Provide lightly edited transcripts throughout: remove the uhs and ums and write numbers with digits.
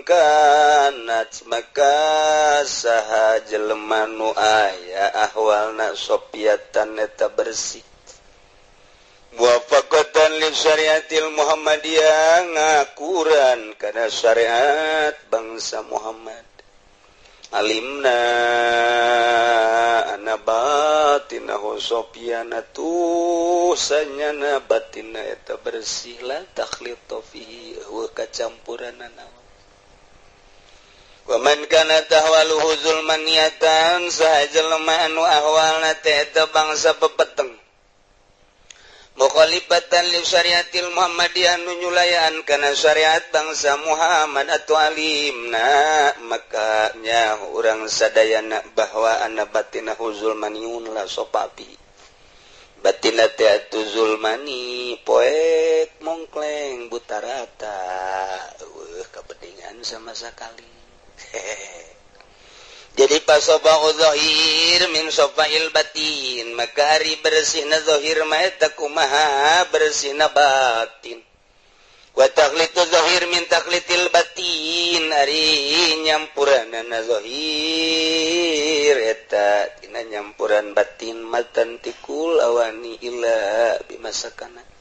maka saha jelema nu aya ahwalna sopiatan eta bersih muwafaqatan li syariatil Muhammadiyah ngakuran kana syariat bangsa Muhammad alimna ana batinahu sopiana tu sanyana batina eta bersih la takhlita fihi wa kacampuranana wa man kana tahwaluhu zulmaniyatan sahajelema anu ahwalna teh eta bangsa pepeteng mukhalifatan li syariatil Muhammadiyah nu nyulayan kana syariat bangsa Muhammad atau alimna maka nya urang sadayana bahwa anna batinahu zulmaniun la sopapi batina teh atu zulmani poek mongkleng buta rata kabedingan sama sekali jadi pasobau zahir min sofail batin maka ari bersihna zahir mah eta kumaha bersihna batin wa takhlitu zahir min takhlitil batin ari nyampuranana zahir eta tina nyampuran batin matan tikul awani illa bimasakana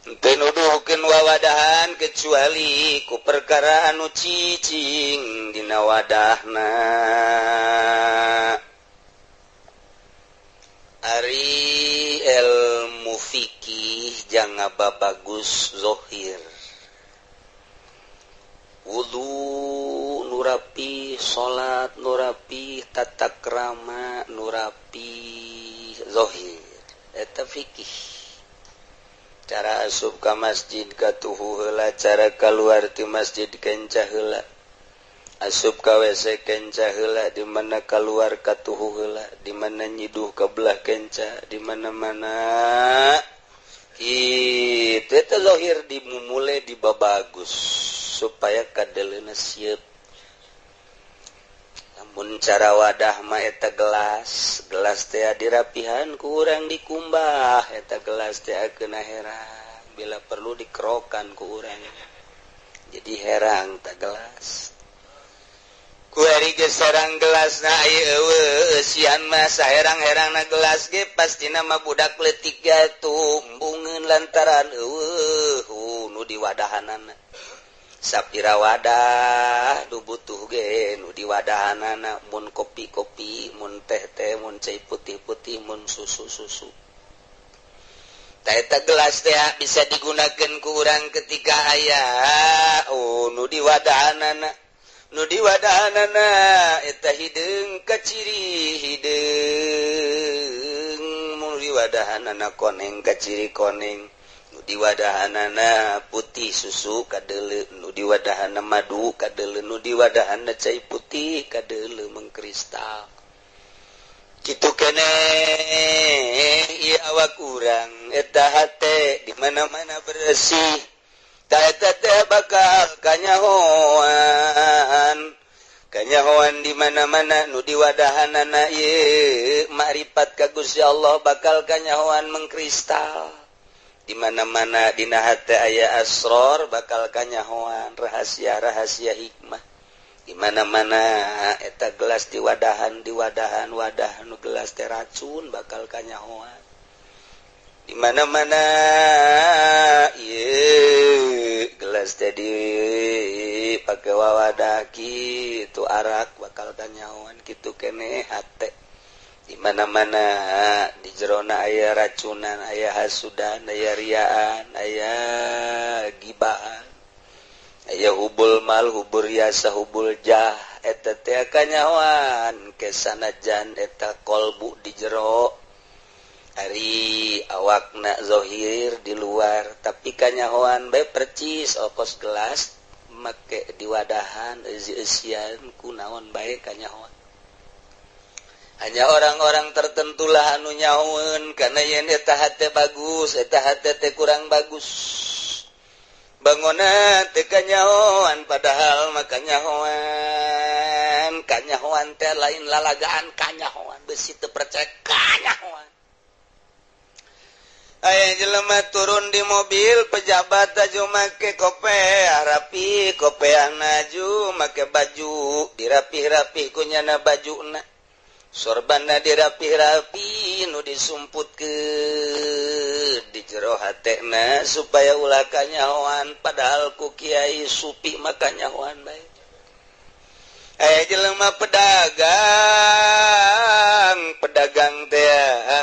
teu nuduhkeun wawadahan kecuali ku perkara anu cicing dina wadahna ari ilmu fikih janga bagus zahir wudu nurapi salat nurapi tata krama nurapi zahir eta fikih cara asup ka masjid katuhu heula cara kaluar ti masjid kenca heula asup ka WC kenca heula di mana kaluar katuhu heula di mana nyiduh ka belah kenca di mana-mana kitu eta zahir dimumule dibabagus supaya kadeleuna sieup lamun cara wadah mah eta gelas teh dirapihan ku urang dikumbah eta gelas teh akeuna herang bila perlu dikerokan ku urang jadi herang ta gelas ku ari ge sareng gelasna ieu eueuh sian mah saherang-herangna gelas ge pastina mah budak leutik tumbungeun lantaran eueuh nu diwadahanana sapira wadah nu butuh ge nu diwadahanana mun kopi-kopi mun teh-teh mun cai putih-putih mun susu-susu ta eta gelas teh bisa digunakeun ku urang ketika aya nu diwadahanana eta hideung kaciri hideung mun diwadahanana koneng kaciri koneng di wadahanana putih susu kadeuleu nu di wadahana madu kadeuleu nu di wadahana cai putih kadeuleu mengkristal kitu keneh ieu awak urang eta hate di mana-mana bersih ta eta teh bakal kanyahoan di mana-mana nu di wadahanana ieu makrifat ka Gusti Allah bakal kanyahoan mengkristal di mana-mana dina hate aya asror bakal kanyahoan rahasia-rahasia hikmah di mana-mana eta gelas di wadahan wadah nu gelas teh racun bakal kanyahoan di mana-mana ieu gelas teh dipake wawadah kitu arak bakal kanyahoan kitu keneh hate di mana-mana di jerona aya racunan aya hasudan aya riaan aya gibahan aya hubul mal hubur yasa hubul jah eta teh kanyahoan kesanajan eta kolbu di jero ari awakna zahir di luar tapi kanyahoan bae percis opos gelas make di wadahan eusi-eusian kunaon bae kanyahoan hanya orang-orang tertentulah anu nyahoeun kana yen eta hate bagus eta hate teh kurang bagus bangunan teh kanyahoan padahal mah kanyahoan teh lain lalagaan kanyahoan besi teu percaya kanyahoan aya jelema turun di mobil pejabat aju make kope rapi kopean aju make baju dirapih-rapih kunyana bajuna sorbanna dirapih-rapih nu disumput ke di jero hatena supaya ulah kanyahoan padahal ku kiai supi maka nyahoan bae aya jelema pedagang teh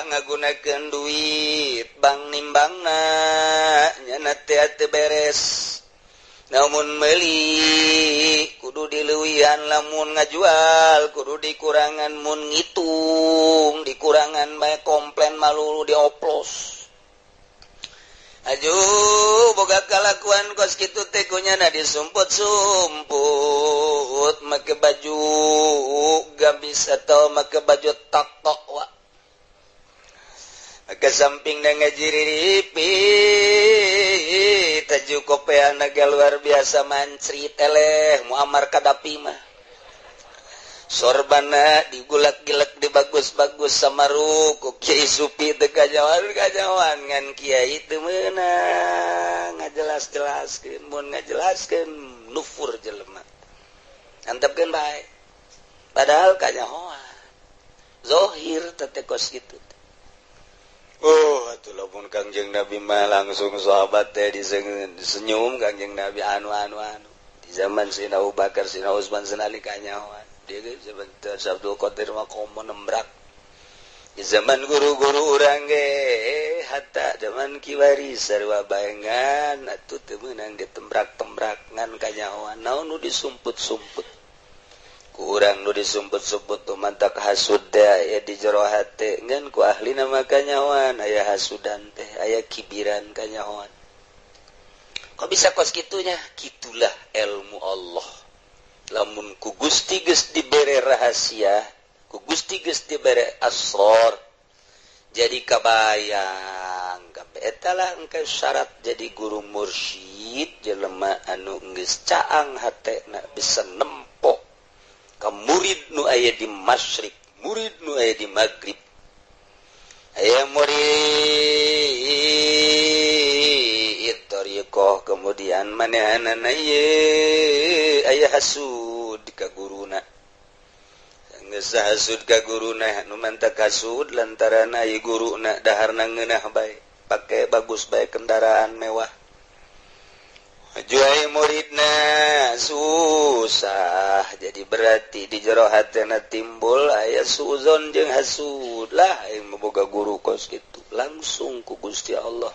ngagunakeun duit bang nimbangna nyana teh teu beres namun meuli kudu dileuwihan lamun ngajual kudu dikurangan mun ngitung dikurangan bae komplain malulu dioplos aju boga kalakuan kos kitu teh kunyana disumput-sumput make baju gamis atau make baju tok-tok wa make samping na ngajiriripi taju kopean naga luar biasa mancri teleh muamar kadapi mah sorbana digulak-gilak dibagus-bagus samaru ku kiai supi teu kajawan ngan kiai teu meunang ngajelas-jelaskeun mun ngajelaskeun nufur jelema antepkeun bae padahal kanyahoan zahir teh kos kitu atuh lamun Kangjeng Nabi mah langsung sahabat teh disenyum Kangjeng Nabi anu di zaman Sina Abu Bakar Sina Utsman senali kanyahoan dia sebentar Sabtu Qadir mah komo nembrak di zaman guru-guru urang ge hatta zaman kiwari sarua baengan atuh teu meunang ditembrak-tembrak ngan kanyahoan naon nu disumput-sumput ku urang nu disumput-sumput tu mantak hasud teh aya di jero hate ngan ku ahli na kanyahoan aya hasudan teh aya kibiran kanyahoan kok bisa kos kitunya kitulah ilmu Allah lamun ku Gusti geus dibere rahasia ku Gusti geus dibere asrar jadi kabayang kabeh eta lah engke syarat jadi guru mursyid jelema anu geus caang hatena bisa nempo ka murid nu aya di masyrik murid nu aya di magrib aya murid tariqah kemudian manehanana ye aya hasud ka guruna geus hasud ka guruna nu mantak hasud lantaran aya guruna daharna ngeunah bae pake bagus bae kendaraan mewah juai muridna susah jadi berarti di jero hatena timbul aya suzon jeung hasud lah aing boga guru kos kitu langsung ku Gusti Allah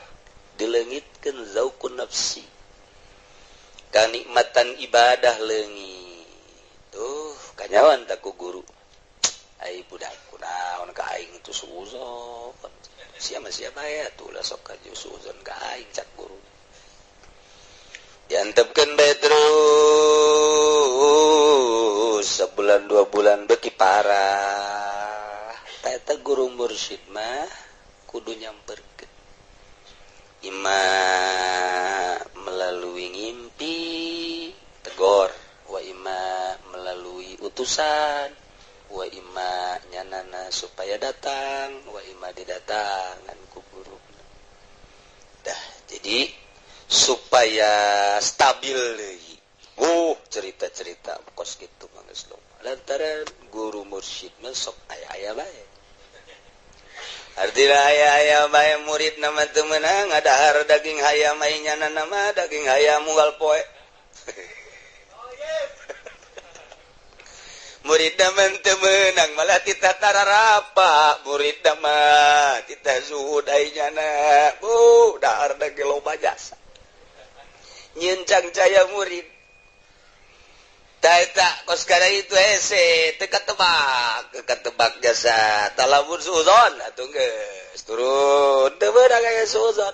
dileungitkeun zauqun nafsi kanikmatan ibadah leungit tuh kanyawan tak ku guru ai budak kunaon ka aing tu suzon sia bae atuh lah sok ka suzon ka aing cak guru diantepkeun bae terus sebulan 2 bulan beki parah eta guru mursyid mah kudu nyamperkeun ima melalui ngimpi tegor wa ima melalui utusan wa ima nyanana supaya datang wa ima didatangan ku guru dah jadi supaya stabil deui cerita-cerita kos kitu mah geus loba lantaran guru mursyid mah sok aya-aya bae artina aya-aya bae murid nama teu meunang ngadahar daging hayam ainyana nama daging hayam unggal poe murid nama teu meunang malah tita tararapa murid nama tita zuhud ainyana dahar daging loba jasa nyencang caya murid tak kos kada itu hese teka tebak jasa talamun suzon atuh geus turun teu beunang aya suzon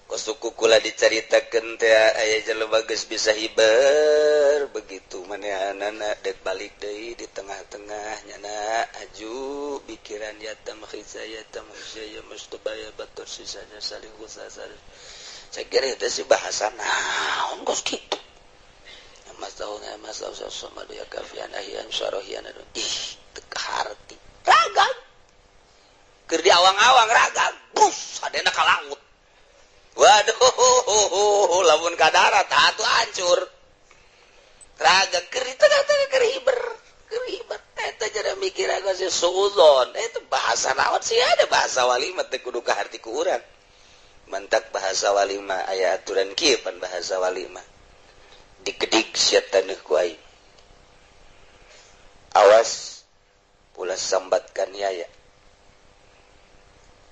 kos suku kula dicaritakeun teh aya jelema geus bisa hiber begitu manehanana dek balik deui di tengah-tengah nyana aju pikiran yatam khizayatam khizaya mustabaya batur sisanya salih khusasar saya kira itu sih bahasa naon kos kitu mas tahu sama dia kafian ahian syarahian teu harti ragam keur di awang-awang ragam bus adena ka laut. Waduh, lamun ka darat atuh hancur. Raga kerita kata keriber. Eta jadi mikir aku sih suuzon. Itu bahasa naon sih ada bahasa walimah teh kudu ka harti ku urang. Mantak bahasa walimah aya aturan kieu pan bahasa walimah. Digedig sia taneuh ku aing. Awas ulah sambatkan yaya.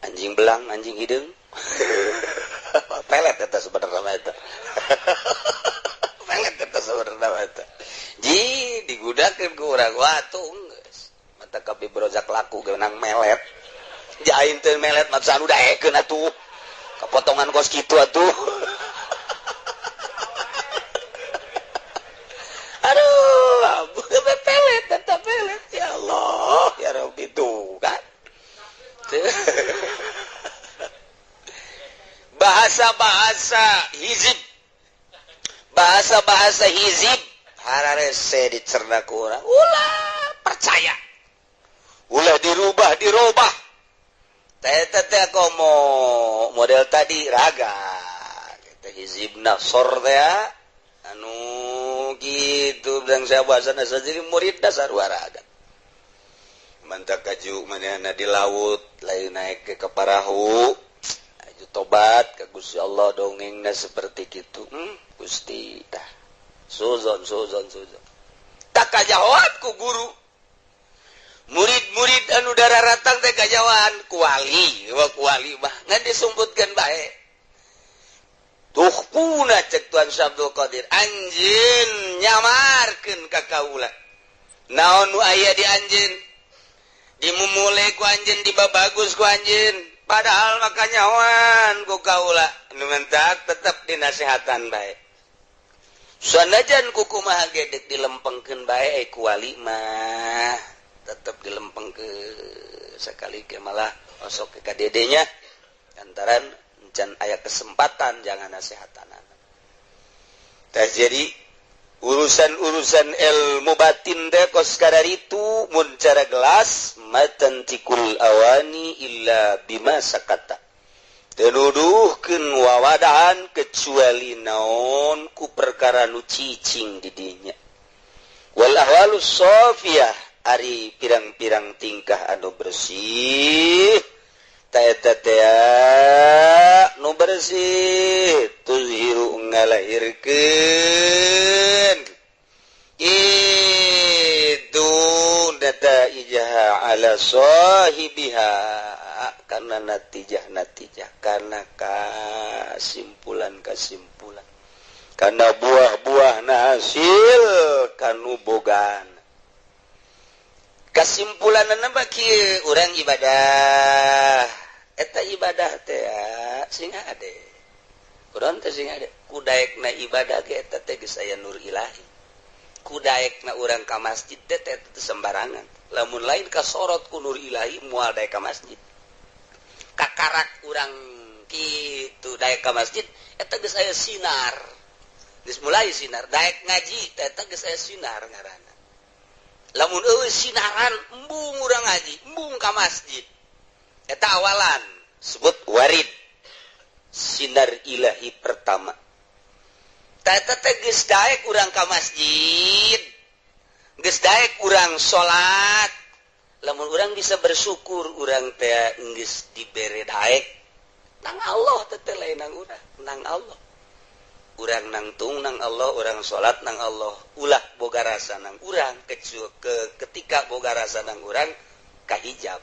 Anjing belang, anjing hidung. Pelet eta sebenarnya eta. Pelet eta sebenarnya eta. Ji digudakeun ku urang watuh geus. Mata kabeh brojak laku geunang melet. Jain teu melet mah sanu daekeun atuh. Kapotongan kos kitu atuh. Aduh, pelet eta pelet ya Allah, ya Rabbi tuh kan. Bahasa-bahasa hizib. Bahasa-bahasa hizib hararese dicerna ku urang. Ulah percaya. Ulah dirubah. Teh komo model tadi raga. Kita hizib nasor teh anu gitu dan saya bahasana jadi murid dasar waraga. Mantak kaju manehna di laut lain naik ke perahu. Aju tobat ka Gusti Allah dongengna seperti kitu. Gusti tah. Suzon. Tak kajawat ku guru. Murid-murid anu dararatang teh kajawaan ku wali mah ngan disumputkeun bae. Tuh puna cek Tuan Abdul Qadir anjeun nyamarkeun ka kaula. Naon nu aya di anjeun? Dimumule ku anjeun, dibabagus ku anjeun. Padahal maka nyawan ku kaula. Nu mentak tetep dinasehatan bae. Sanajan ku kumaha ge deuk dilempengkeun bae ku wali mah tetep dilempengkeun sakali ke malah osok ke dedenya antaran can aya kesempatan jangan nasehatanan. Tah jadi urusan-urusan ilmu batin teh kos kadaritu mun cara gelas matantikul awani illa bima sakata. Teu nuduhkeun wawadahan kecuali naon ku perkara nu cicing di dinya. Wal ahwalus shafiyah ari pirang-pirang tingkah anu bersih. Eta teh nu bersih tuzhiru ngalahirkeun itu data ijah ala sahibiha karena natijah karena kesimpulan karena buah-buah hasil kanu bogan kesimpulanna baki urang ibadah eta ibadah teh sing ade kuron teh sing ade kudaekna ibadah ge eta teh geus aya nur ilahi kudaekna urang ka masjid teh sembarangan lamun lain kasorot ku nur ilahi moal daek ka masjid kakarak urang kitu daek ka masjid eta geus aya sinar geus mulai sinar daek ngaji teh eta geus aya sinar ngaranna lamun eueuh sinaran embung urang ngaji embung ka masjid eta awalan sebut warid sinar ilahi pertama eta teh geus daek urang ka masjid geus daek urang salat lamun urang bisa bersyukur urang teh geus dibere daek nang Allah teh lain nang urang nang Allah urang nangtung nang Allah urang salat nang Allah ulah boga rasa nang urang ketika boga rasa nang urang kahijab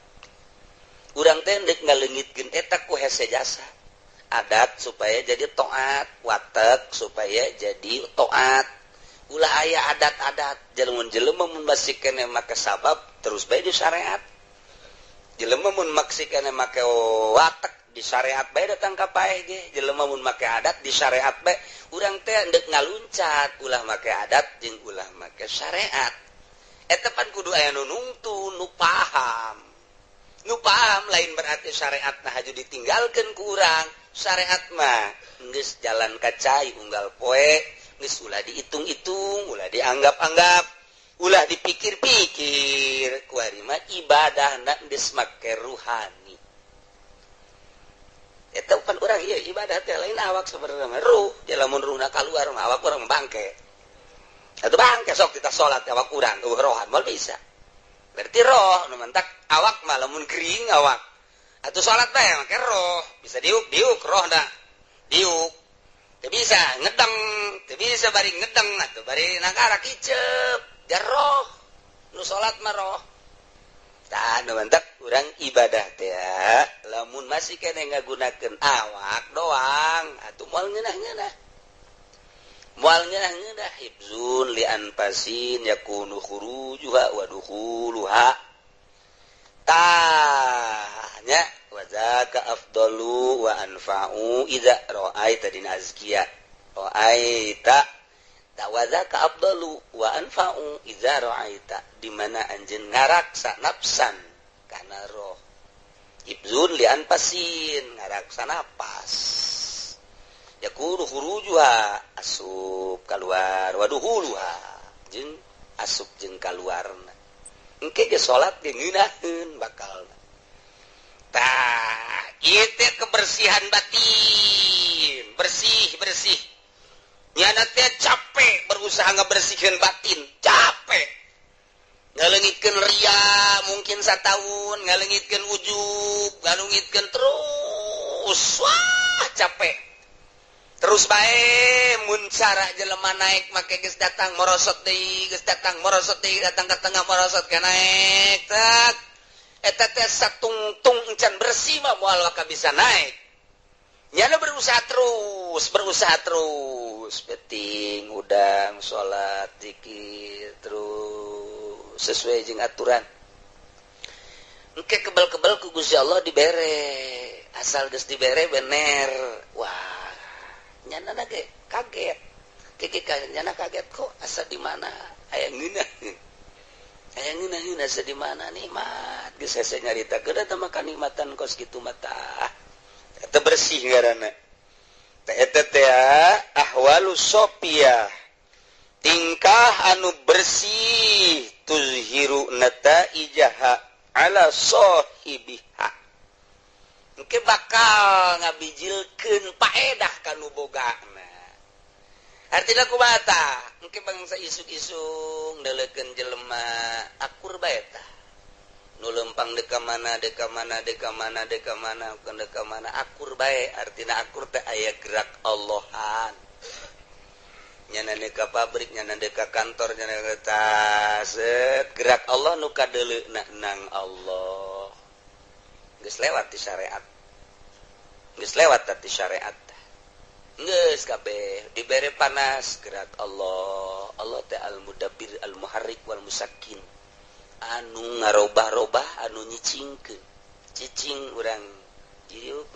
urang teh deuk ngaleungitkeun eta ku hese jasa adat supaya jadi taat watek supaya jadi taat ulah aya adat-adat jelema mun masih keneh make sabab terus bae di syariat jelema mun maksih keneh make watek di syariat bae datang ka paeh ge jelema mun make adat di syariat bae urang teh deuk ngaluncat ulah make adat jeung ulah make syariat eta pan kudu aya nu nungtun nu paham lain berarti syariat nah haju ditinggalkeun ku urang syariat mah geus jalan ka cai unggal poe geus ulah diitung-itung ulah dianggap-anggap ulah dipikir-pikir ku ari mah ibadahna geus make ruhani itu kan orang iya ibadah teh lain awak sebenarnya ruh lamun ruhna keluar awak orang bangke atau bangke sok kita sholat awak urang rohan mal bisa berarti roh nu mentak awak mah lamun kering awak atau sholat bae make roh bisa diuk roh dah diuk teu bisa ngedeng teu bisa bari ngedeng atuh bari nagara kicep jar roh nu sholat mah roh tah nu mentak urang ibadah teh lamun masih kene ngagunakeun awak doang atuh moal ngeunah-ngeunah moal ngeunah-ngeunah hibzun li anfasin yakunu khurujuha wa dukhuluha tanya wa zaka afdalu wa anfa'u idza ra'aita din azkiya ra'aita tawazaka afdalu wa anfa'u idza ra'aita di mana anjeun ngaraksa nafsan kana roh ibzun li anfasin ngaraksa napas yakunu khurujuha asup keluar wa dukhuluha jeung asup jeung kaluarna engke ge salat ge ngeunaheun bakalna tah ieu teh kebersihan batin bersih nyana teh capek berusaha ngabersihkeun batin capek ngaleungitkeun ria mungkin satahun ngaleungitkeun ujub ngaleungitkeun terus wah capek terus bae mun cara jelema naik make geus datang morosot deui geus datang morosot deui datang ka tengah morosot ka naik tak eta teh satungtung encan bersih mah moal ka bisa naik nyana berusaha terus penting udang salat zikir terus sesuai jeung aturan engke kebal-kebal ku Gusti Allah dibere asal geus dibere bener wah nyana ge kaget nyana kaget kok asa di mana aya ngeunah asa di mana nikmat geus hese nyaritakeun eta mah kanikmatan kos kitu mah tah eta bersih ngaranna teh eta teh ahwalu sopiyah tingkah anu bersih tuzhiru nataijaha ala sahibiha engke bakal ngabijilkeun paedah kanu bogana artina kumaha tah engke bangsa isuk-isuk deuleukeun jelema akur bae tah nu lempang deka mana akur bae artina akur teh aya gerak Allahan nyana deka pabrik nyana deka kantor nyana deka gerak Allah nu kadeuleuna nang Allah geus lewat di syariat geus kabeh dibere panas gerak Allah teh al-mudabbir al-muharrik wal musakkin anu ngarobah-robah anu nyicingkeun cicing urang ieu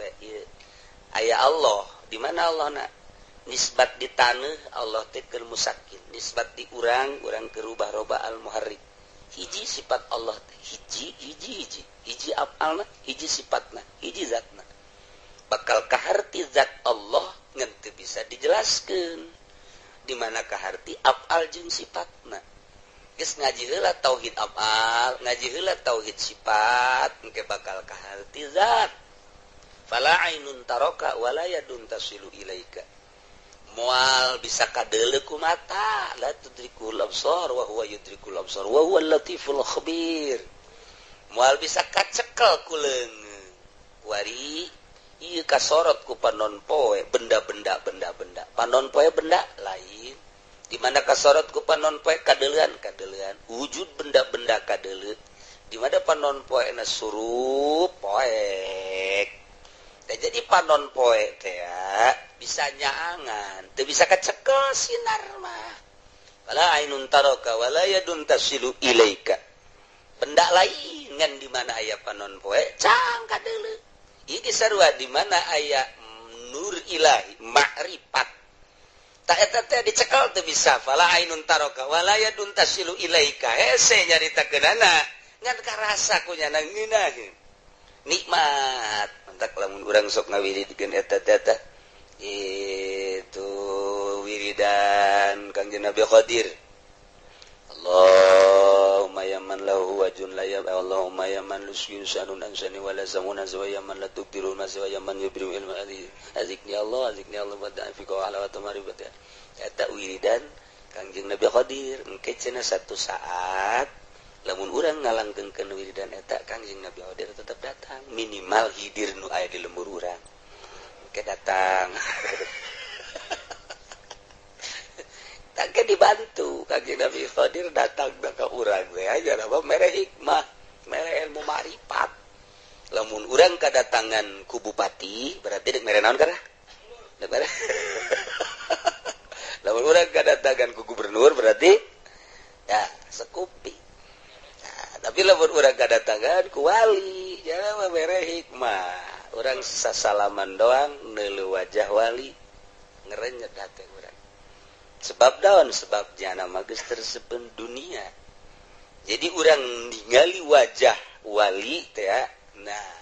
aya Allah di mana Allahna nisbat di taneuh Allah teh keur musakkin nisbat di urang keur rubah-robah al-muharrik hiji sifat Allah teh hiji afalna hiji sifatna hiji zatna bakal kaharti zat Allah ngan teu bisa dijelaskeun di mana kaharti afal jeung sifatna geus ngaji heula tauhid afal ngaji heula tauhid sifat engke bakal kaharti zat fala ainun taraka wala yadun tasilu ilaika moal bisa kadeuleu ku mata la tudrikul absar wa huwa yudrikul absar wa huwal latiful khabir moal bisa kacekel ku leungeun wari ieu kasorot ku panon poe benda-benda panon poe benda lain di mana kasorot ku panon poe kadeuleuan wujud benda-benda kadeuleu di mana panon poe na surup poek teh jadi panon poe teh bisa nyaangan teu bisa kacekel sinar mah wala ainun taraka wala yadun tasilu ilaika benda lain ngan di mana aya panon poe cang kadeuleu ieu sarua di mana aya nur ilahi ma'rifat tak eta teh dicekel teu bisa fala ainun taraka wala yadun tasilu ilaika hese nyaritakeunana ngan karasa ku nyana ngeunaheun nikmat mantak lamun urang sok ngawiridkeun eta teh itu wiridan Kangjeng Nabi Khadir Allahumma Allahumma ya man lahu wajun la ya Allahumma ya man lusyu sanun ansani wala zamuna wa ya man la tuqdiru ma wa ya man yubriu ilma azikni Allah wa ta'fi wa ala wa tamaribat eta wiridan Kangjeng Nabi Khadir engke cenah satu saat lamun urang ngalanggengkeun wiridan eta Kangjeng Nabi Khadir tetap datang minimal hidir nu aya di lembur urang engke datang tak dibantu Kangjeng Nabi Khadir datang ka urang we aja apa mere hikmah mere ilmu ma'rifat lamun urang kadatangan ku bupati berarti dek mere naon kana dek mere lamun urang kadatangan ku gubernur berarti ya sekupi nah, tapi lamun urang kadatangan ku wali jangan mere hikmah urang sasalaman doang neuleuh wajah wali ngerenyet hate urang sebab daun sebab jana magis tersepen dunia jadi orang ningali wajah wali teh nah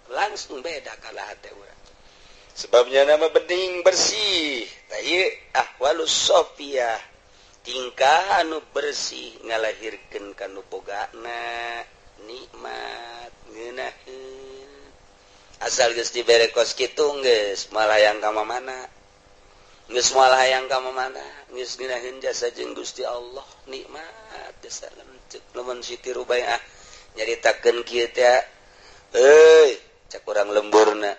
langsung beda kalah hati orang sebabnya nama bening bersih tah ahwalus sofiyah tingkah anu bersih ngalahirkeun kanu bogana nikmat ngeunaheun asal geus dibere kos kitu geus malayang ka mana geus moal hayang ka mana geus ngeunaheun jasa jeung Gusti Allah nikmat jasa lanceuk lamun Siti Rubaiah nyaritakeun kieu teh cak urang lemburna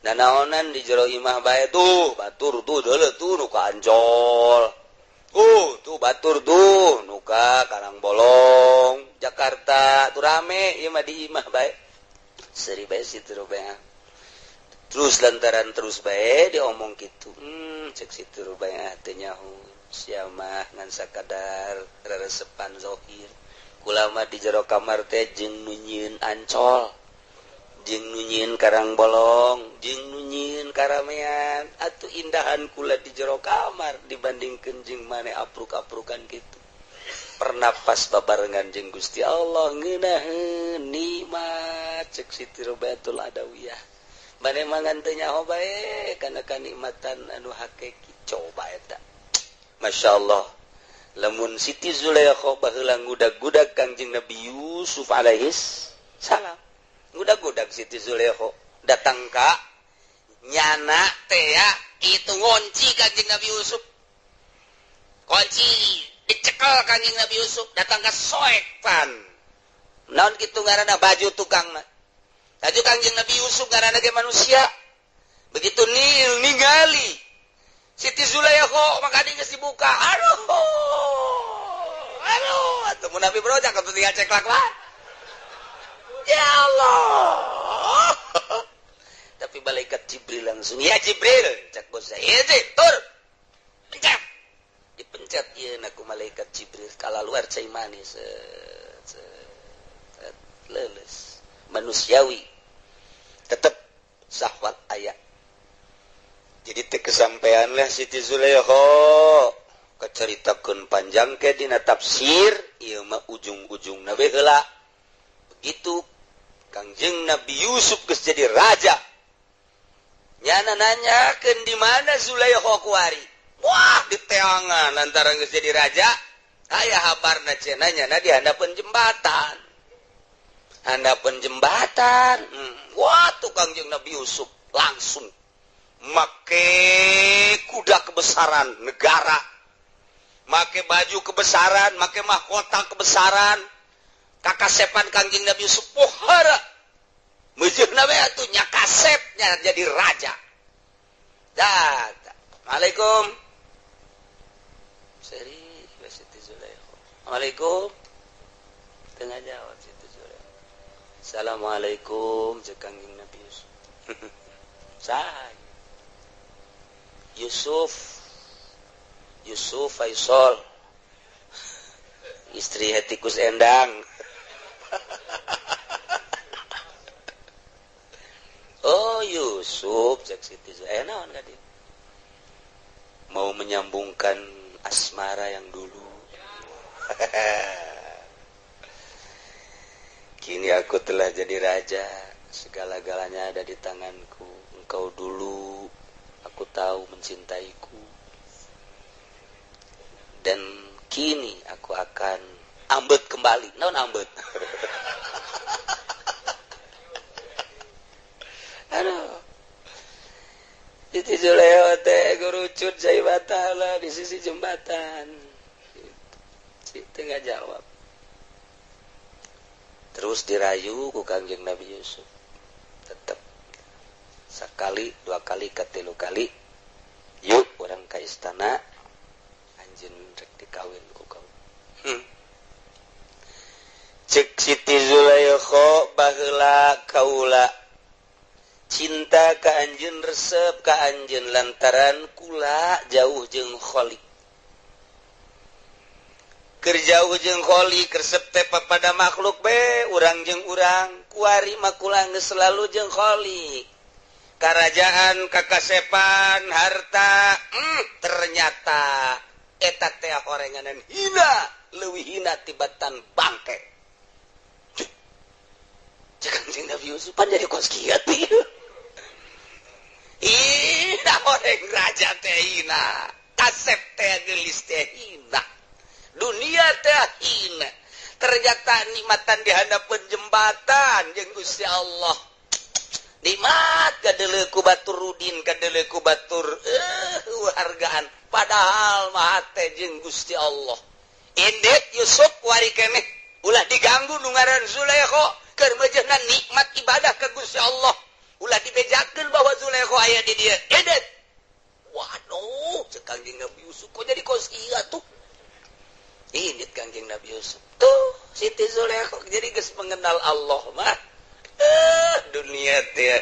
nanaonan di jero imah bae tuh batur tuh deuleu tuh nu ka Ancol tuh batur tuh nu ka Karangbolong Jakarta tuh rame ieu mah di imah bae seri bae Siti Rubaiah terus lantaran terus bae diomong kitu cek Siti Rubaiah teh nyaho sia mah ngan sakadar reresepan zahir kula mah di jero kamar teh jeung nu nyieun Ancol jeung nu nyieun Karangbolong jeung nu nyieun karamean atuh indahan kula di jero kamar dibandingkeun jeung mane apruk-aprukan kitu pernapas babarengan jeung Gusti Allah ngeunaheun nikmat cek Siti Rubaiatul Adawiyah mane mangan teu nyaho bae kana kanikmatan anu hakiki coba eta masyaallah lamun Siti Zulaikha baheula ngudag-gudag Kangjeng Nabi Yusuf alaihis salam ngudag-gudag Siti Zulaikha datang ka nyana teh ya itu ngunci Kangjeng Nabi Yusuf kunci dicekel Kangjeng Nabi Yusuf datang ka soekan naon kitu ngaranna baju tukangna Taju Kangjeng Nabi Yusuf ngaranna ge manusia. Begitu ningali Siti Zulaikha maka geus dibuka. Aduh atuh mun Nabi brojak atuh tinggal ceklak wae. Ya Allah. Tapi malaikat Jibril langsung, "Ya Jibril," cak bos saya. "Ya tur." Pencet. Dipencet ieu ku malaikat Jibril kala luar cai manis. Leles manusiawi. Tetap sahwat ayat jadi teu kesampaian lah Siti Zulaikha kacaritakeun panjang ke dina tafsir ieu mah ujung-ujungna we heula begitu Kangjeng Nabi Yusuf geus jadi raja nyana nanyakeun di mana Zulaikha kuari wah di teangan lantaran geus jadi raja aya habarna cenah nyana di handapeun jembatan wah tuh Kangjeng Nabi Yusuf langsung make kuda kebesaran negara make baju kebesaran make mahkota kebesaran kakasepan Kangjeng Nabi Yusuf pohara mejeuna we atuh nya kasepnya jadi raja dah Assalamualaikum seri Siti Zulaikha Assalamualaikum tengah jawab Assalamualaikum cek Kangjeng Nabi Yusuf. Saha? Yusuf Faisal. Istri Hetikus Endang. Oh Yusuf cek Siti Zulaikha naon ka dieu? Mau menyambungkan asmara yang dulu. Kini aku telah jadi raja, segala-galanya ada di tanganku. Engkau dulu, aku tahu mencintaiku. Dan kini aku akan ambet kembali naon ambet aduh itu Zulaiha teh gurucut jai batala di sisi jembatan itu nggak jawab terus dirayu ku Kangjeng Nabi Yusuf tetap sekali dua kali katilu kali yuk orang ka istana anjeun rek dikawin ku kau cek Siti Zulaiha baheula kaula cinta ka anjeun resep ka anjeun lantaran kula jauh jeung Khalik keur jauh jeung Khalik resep teh pada makhluk be urang jeung urang kuari mah kula geus selalu jeung Khalik karajaan kakasepan harta ternyata eta teh horenganan hina leuwih hina tibatan bangke cek Kangjeng Nabi Yusuf pan jadi kos kieu teh hina horeng raja teh hina kasep teh geulis teh hina dunia teh hina ternyata nikmatan di hadapan jembatan jeung Gusti Allah nikmat kadeuleu ku batur rudin kadeuleu ku batur hargaan padahal mah teh jeung Gusti Allah indek Yusuf wari keneh ulah diganggu nu ngaran Zulaiha keur meujeuhna nikmat ibadah ka Gusti Allah ulah dibejakeun bahwa Zulaiha aya di dieu indek waduh cek Kangjeng Nabi Yusuf kok jadi kos ieu atuh indek Kangjeng Nabi Yusuf tuh Siti Zulaiha jadi geus mengenal Allah mah dunia teh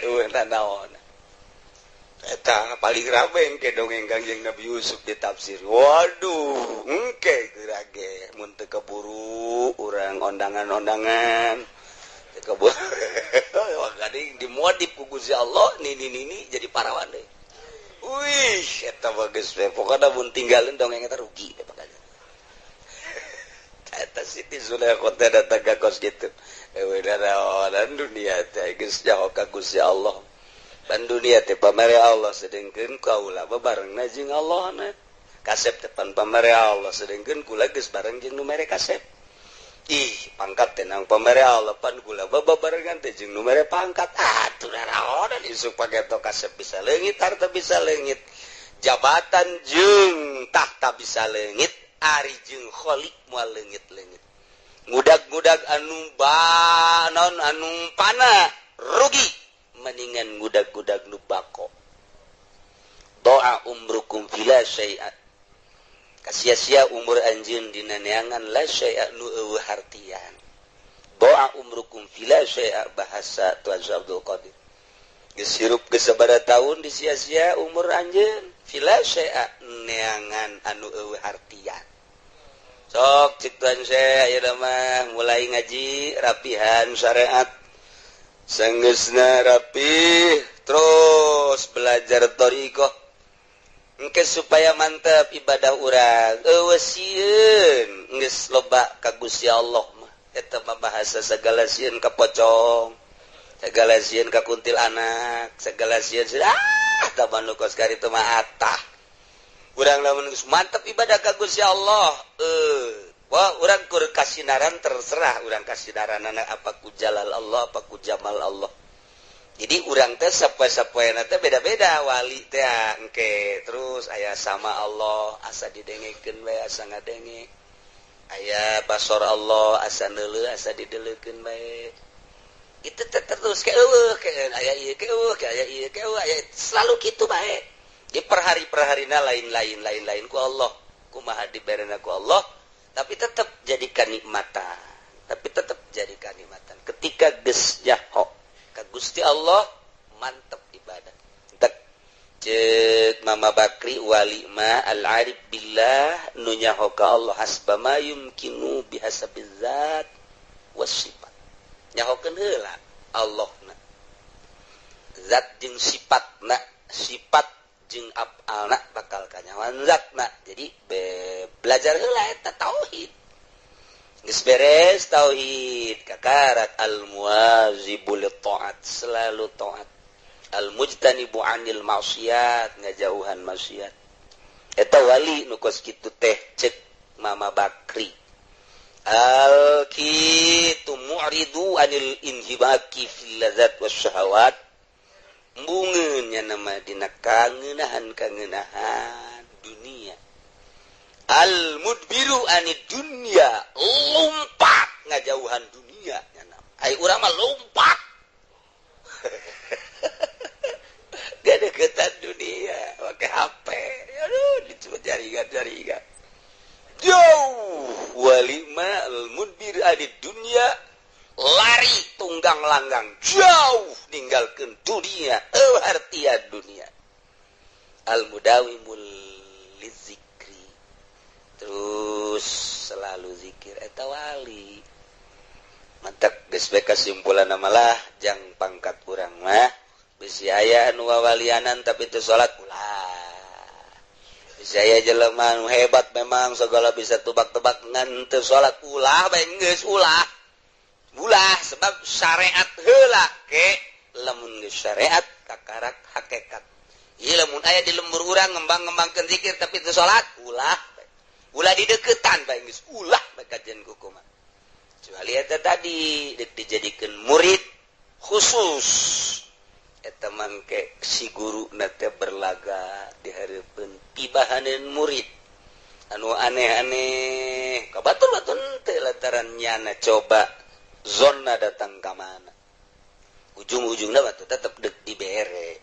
naon eta paling rame engke dongeng Kangjeng Nabi Yusuf ditafsir waduh engke gerage mun teu keburu urang ondangan-ondangan teu keburu gading dimodif ku Gusti Allah nini jadi parawan deui wih eta bagus we pokona mun tinggalin dongeng eta rugi teh pokona eta Siti Zulaiha teh datang ka kos kitu dan dunia teh geus jauh ka Gusti Allah dan dunia teh pamere Allah sedengkeun kaula bebarengna jeung Allahna kasep teh pamere Allah sedengkeun kula geus bareng jeung nu mere kasep ih pangkat teh nang pamere Allah pan kula bebarengan teh jeung nu mere pangkat atuh naon isu pageto kasep bisa leungit harta bisa leungit jabatan jeung tahta bisa leungit ari jeung Khalik moal leungit-leungit ngudag-ngudag anu banon anu pana rugi mendingan ngudag-ngudag nu bako doa umrukum fila syai'at kasia-sia umur anjeun dina neangan la syai'a nu eueuh hartian doa umrukum fila syai'a bahasa Tuan Abdul Qadir geus hirup geus sabaraha taun disia-sia umur anjeun fila syai'a neangan anu eueuh hartian sok cik tuan saya ayeuna mah mulai ngaji rapihan syariat sanggeusna rapih terus belajar thariqah engke supaya mantep ibadah urang eueuh sieun geus loba ka Gusti Allah mah eta mah bahasa sagala sieun ka pocong sagala sieun ka kuntil anak sagala sieun tah manu kos karitu mah atah urang lamun geus mantep ibadah ka Gusti Allah wah urang keur kasinaran terserah urang kasinaranana apa ku jalal Allah apa ku jamal Allah jadi urang teh sapoe-sapoena teh beda-beda wali teh engke terus aya sama Allah asa didengekeun bae asa ngadenge aya basor Allah asa neuleuh asa dideuleukeun bae itu teh terus ke eueuh ke aya ieu ke eueuh ke aya ieu ke eueuh aya selalu kitu bae di per hari-perharina lain-lain ku Allah kumaha diberena ku Allah tapi tetap jadikan nikmatan ketika geus nyaho ka Gusti Allah mantep ibadah tak ceuk Mama Bakri wali ma al-arif billah nu nyaho ka Allah hasba ma yumkinu bihasabiz zat was sifat nyahokeun heula Allahna zat jeung sifatna sifat jeung af'alna bakal kanyawan zatna jadi belajar heula eta tauhid geus beres tauhid kakarat al-muwazibul taat selalu taat al-mujtanibu 'anil ma'siyat ngajauhan maksiat eta wali nu kos kitu teh ceuk Mama Bakri Alkitu mu'ridu anil inhibaki fil ladzat wasyahawat bungeunnya nama dina kangenahan dunia. Al mudbiru anid dunya lompat ngajauhan dunia nya. Ai urang mah lompat. Gak deketan dunia pakai HP. Aduh dicoba jaringan. Jauh walima al-mudbir adi dunia lari tunggang langgang jauh ninggalkeun dunia artian dunia al-mudawimul lizikri terus selalu zikir eta wali mantak geus bae kesimpulanna malah jang pangkat urang mah bisi aya anu wawalianan tapi teu salat ulah. Saya jelema anu hebat memang segala bisa tebak-tebak ngan teu salat ulah bae geus ulah sebab syariat heula ke lamun geus syariat kakarak hakikat ieu lamun aya di lembur urang ngembang-ngembangkeun zikir tapi teu salat ulah di deukeutan bae geus ulah bae kajian kumaha kecuali eta tadi dijadikeun murid khusus eta mangke si guru nate berlaga di hareupeun pibahaneun murid anu aneh-aneh kabatur-batur teu lantaran nyana coba zona datang ka mana ujung-ujungna batu tetep deuk dibere.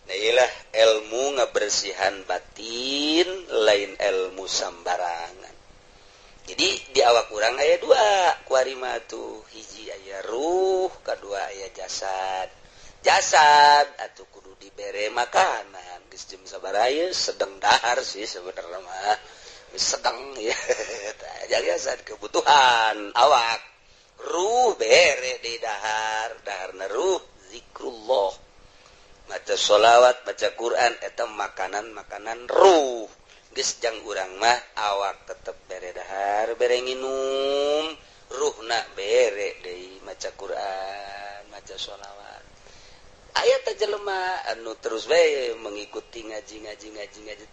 Nah iyalah ilmu ngabersihan batin lain ilmu sambarangan. Jadi di awak urang aya dua kuari mah tuh hiji aya ruh kadua aya jasad atuh kudu dibere makanan geus jam sabaraha sedang dahar sih sebenarnya mah sedang ya jasad kebutuhan awak ruh bere di daharna ruh zikrullah maca sholawat baca Quran eta makanan ruh geus jang urang mah awak tetep bere dahar bere nginum ruhna bere deui maca Quran maca sholawat. Aya teh jelema anu terus bae mengikuti ngaji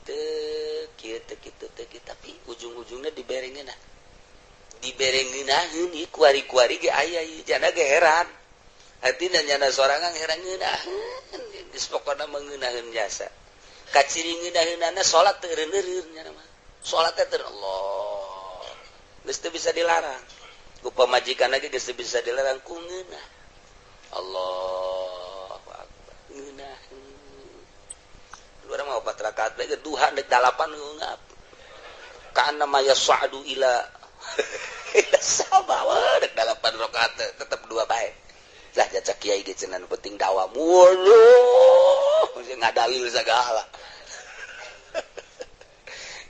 teu kieu teu kitu tapi ujung-ujungna diberengeunna. Diberengeunnaheun ieu kuari-kuari ge aya ieu jana ge heran. Artina nyana sorangan heran ngeunaheun geus pokona meungeunnaheun jasa. Kaciri ngeunaheunana salat teu eureun-eureun nyana mah. Salat teh Allah. Geus teu bisa dilarang. Ku pamajikanna ge geus teu bisa dilarang ku ngeunah. Allah urang mah 4 rakaat bae duha deuk 8 ngap kana maya sa'du ila sabawa deuk 8 rakaat tetep 2 bae lah jaca kiai ge cenah penting dakwah mulu ngadalil sagala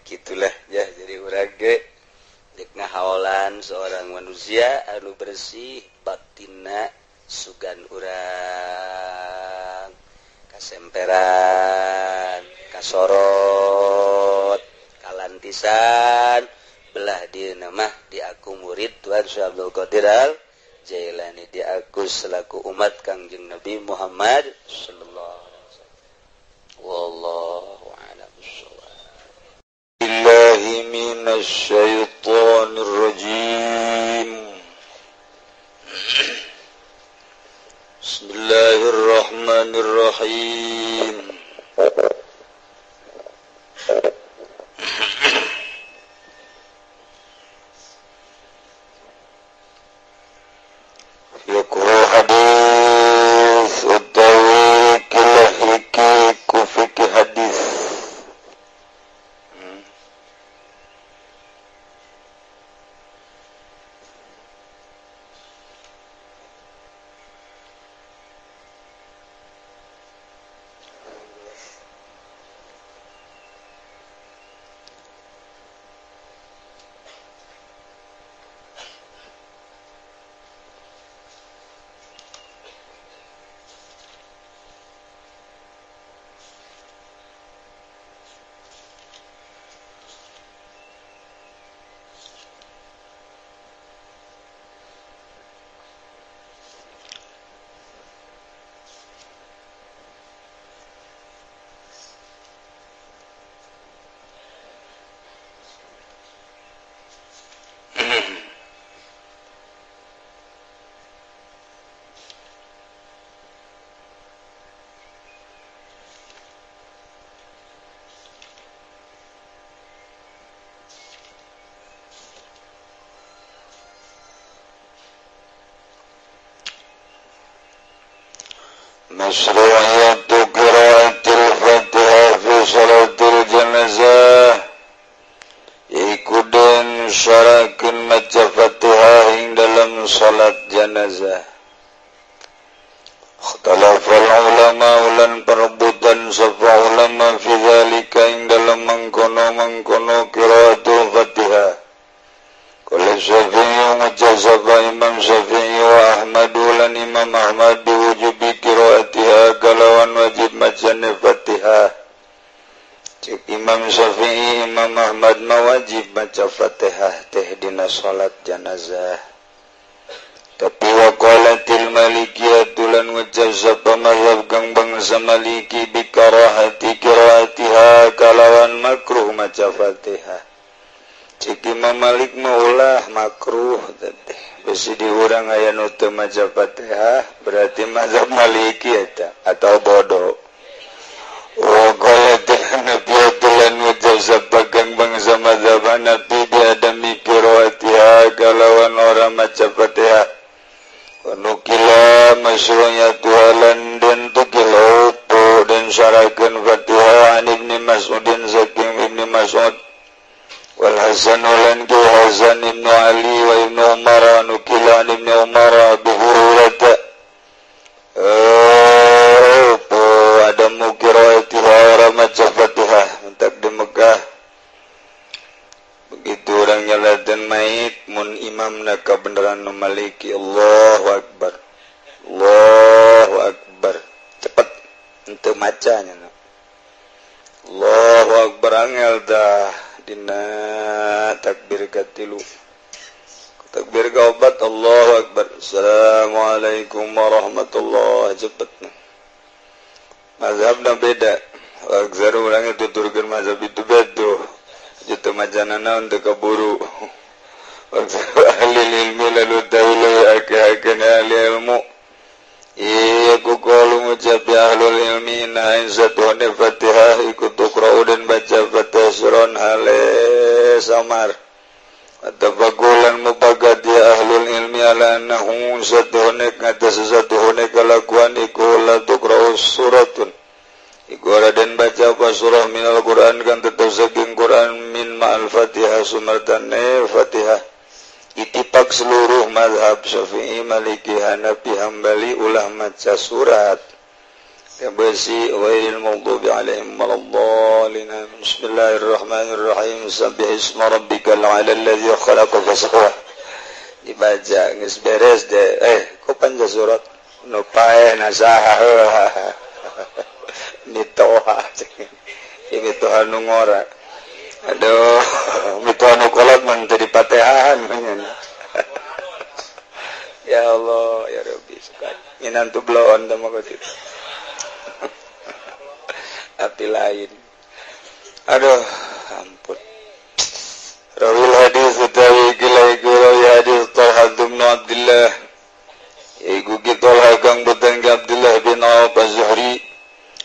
gitulah ya jadi urang ge dek ngahaolan seorang manusia anu bersih batinna sugan urang kasemperan kasorot kalantisan belah dieuna mah di aku murid Tuan Syekh Abdul Qadir Al Jailani di aku selaku umat Kangjeng Nabi Muhammad sallallahu alaihi wasallam wallahu a'lam bissawab. Billahi minasy syaithanir rajim. Bismillahirrahmanirrahim. Yaqra hadis utawi kilahiki kufik hadis. Masru'iyatu qiraatil Fatihah fi salatil janazah. Ikudan syarakeun maca Fatihah ing dalam salat janazah. Ikhtalafal ulama ulan perebutan sapa ulama fi dzalika ing dalam mengkono qiraatul Fatihah. Qala Syafi'i maca sapa Imam Syafi'i wa Ahmad ulan Imam Ahmad biwujubi qiraatiha kalawan wajib macane Fatihah. Cik Imam Syafi'i Imam Ahmad mawajib maca Fatihah teh dina salat janazah. Tapi waqalatil malikiyatu lan wajab sapa mazhab kang bangsa maliki bikarahati qiraatiha kalawan makruh maca Fatihah. Cik Imam Malik maulah makruh teh. Besi diurang aya nu teu maca Fatihah berarti mazhab maliki eta atau bodoh. Waqalatil nabiyatu lan wajab sapa kang bangsa mazhab Hanafi biadami qiraatiha kalawan ora maca Fatihah. Nukila masyru'iyatu halan dan tukila upu dan syarakan Fatihah an Ibni Mas'udin saking Ibni Mas'ud wal Hasan ulan ki Hasan Ibnu Ali wa Ibnu Umar nukila an Ibni Umar bihururata upu adamu qiraatiha ramaca Fatihah mentak di Mekah. Begitu orang nyaladan mayit mun imam nak kebenaran maliki Allahu Akbar cepet untuk macanya Allahu Akbar angel dah dina takbir katilu takbir kaobat Allahu Akbar Assalamualaikum warahmatullahi cepet mazhabna beda aksaru orang itu turun mazhab itu beda jatuh majanana untuk keburu ahli ilmi lalu dahulu akan ahli ilmu iya kukalu mengucapi ahlul ilmi nahin satuhani Fatihah ikut tukra'u dan baca Fatihah suron hale samar atau fakulan mupagati ahlul ilmi ala nahun satuhani kata sesatuhani kalakuan ikulah tukra'u suratun iku raden baca apa surah minal Quran kan tetap saking Quran min ma'al Fatihah sumartane Fatihah itipak seluruh mazhab Syafi'i Maliki Hanafi Hambali ulah maca surat kabasi wailil maghdubi alaihim waladdallin bismillahirrahmanirrahim sabbihisma rabbikal a'la alladzi khalaqa fasawwa dibaca geus beres deh kok panjang surat nu paeh nasaha mitoha mitoha nu ngora aduh mitoha nu kolot man tadi patehan ya Allah ya Rabbi suka minantu bloon sama kau api lain aduh ampun rawil hadis utawi kilai rawi hadis Talha bin Abdullah iku Talha kang boten Abdullah bin Az-Zuhri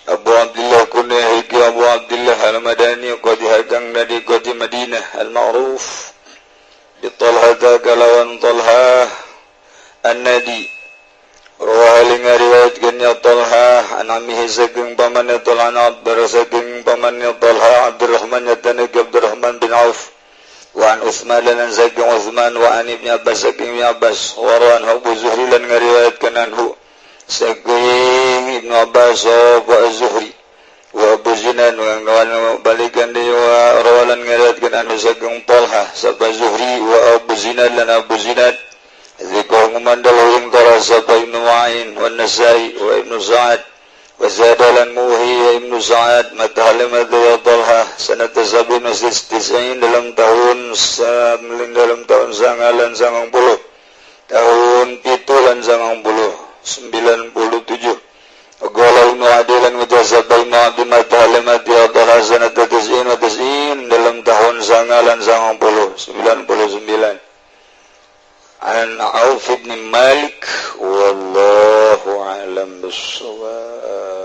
Abu Abdullah kunyah iki Abu Abdullah al-Madani qad hagang nadi qad Madinah al-ma'ruf bi Talha kalawan Talha an-Nadi rawaling riwayatkeun nya Talha an amihi saking pamanna Talha Abdur saking pamanna Talha Abdurrahman yatana Abdurrahman bin Auf wa an Utsman lan saking Utsman wa an Ibnu Abbas saking Ibnu Abbas wa ran Abu Zuhri lan ngariwayatkeun anhu saking Ibnu Abbas wa Az-Zuhri wa Abu Zinan wa balikan dia wa rawalan ngariwayatkeun anhu saking Talha sapa Zuhri wa Abu Zinan lan Abu Zinan zikr ngumandal ing tara sapa Ibnu Ma'in wa Nasai wa Ibnu Sa'ad wa zadalan Muhi wa Ibnu Sa'ad matahalim ya Talha sanata sabin tis'in dalam tahun 90 tahun 7 lan 97 Qala Ibnu Adilan mujazab Ibnu Abi matahalim ya Talha sanata tis'in dalam tahun 99 an Auf bin Malik wallahu a'lam bissawab.